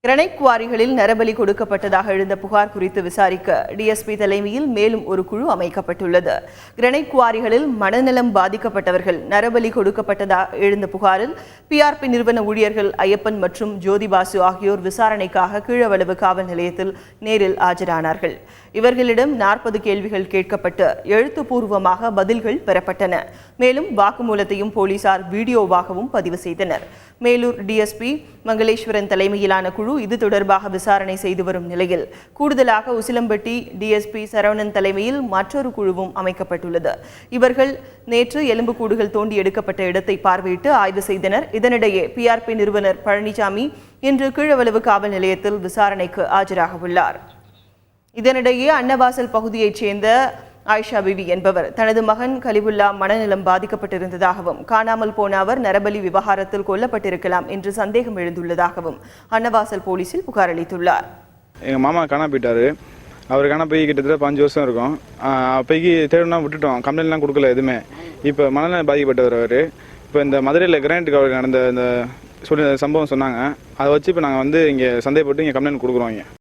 Granite குவாரிகளில் நரபலி கொடுக்கப்பட்டதாக எழுந்த புகார் குறித்து விசாரிக்க டிஎஸ்பி தலைமையில் மேலும் ஒரு குழு அமைக்கப்பட்டுள்ளது. கிரனைட் குவாரிகளில் மனநலம் பாதிக்கப்பட்டவர்கள் நரபலி கொடுக்கப்பட்டதாக எழுந்த புகாரில் பிஆர்பி நிறுவன ஊழியர்கள் ஐயப்பன் மற்றும் ஜோதிபாசு ஆகியோர் விசாரணைக்காக கீழவளவு காவல் நிலையத்தில் நேரில் ஆஜரானார்கள். இவர்களிடம் 40 கேள்விகள் கேட்கப்பட்டு எழுத்துப்பூர்வமாக பதில்கள் பெறப்பட்டன. மேலும் வாக்குமூலத்தையும் போலீசார் வீடியோவாகவும் பதிவு செய்தனர். மேலூர் டிஎஸ்பி மங்களேஸ்வரன் தலைமையிலான குழு இது தொடர்பாக விசாரணை செய்து வரும் நிலையில் கூடுதலாக உசிலம்பட்டி டிஎஸ்பி சரவணன் தலைமையில் மற்றொரு குழுவும் அமைக்கப்பட்டுள்ளது. இவர்கள் நேற்று எலும்புக்கூடுகள் தோண்டி எடுக்கப்பட்ட இடத்தை பார்வையிட்டு ஆய்வு செய்தனர். இதனிடையே பிஆர்பி நிறுவனர் பழனிசாமி இன்று கீழவளவு காவல் நிலையத்தில் விசாரணைக்கு ஆஜராக உள்ளார். இதனிடையே அன்னவாசல் பகுதியைச் சேர்ந்த ஆயிஷா பிவி என்பவர் தனது மகன் கலிபுல்லா மனநலம் பாதிக்கப்பட்டிருந்ததாகவும் காணாமல் போன அவர் நரபலி விவகாரத்தில் கொல்லப்பட்டிருக்கலாம் என்று சந்தேகம் எழுந்துள்ளதாகவும் அன்னவாசல் போலீசில் புகார் அளித்துள்ளார். எங்கள் மாமா காணா போயிட்டாரு. அவர் காணா போய் கிட்டத்தட்ட 5 வருஷம் இருக்கும். அப்போக்கி தேடனா விட்டுட்டோம், கம்ப்ளைண்ட்லாம் கொடுக்கல எதுவுமே. இப்போ மனநலம் பாதிக்கப்பட்டவர் அவர். இப்போ இந்த மதுரையில் கிரானைட் குவாரி நடந்த இந்த சம்பவம் சொன்னாங்க. அதை வச்சு இப்போ நாங்கள் இங்கே சந்தேகப்பட்டு இங்கே கம்ப்ளைண்ட் கொடுக்குறோம்.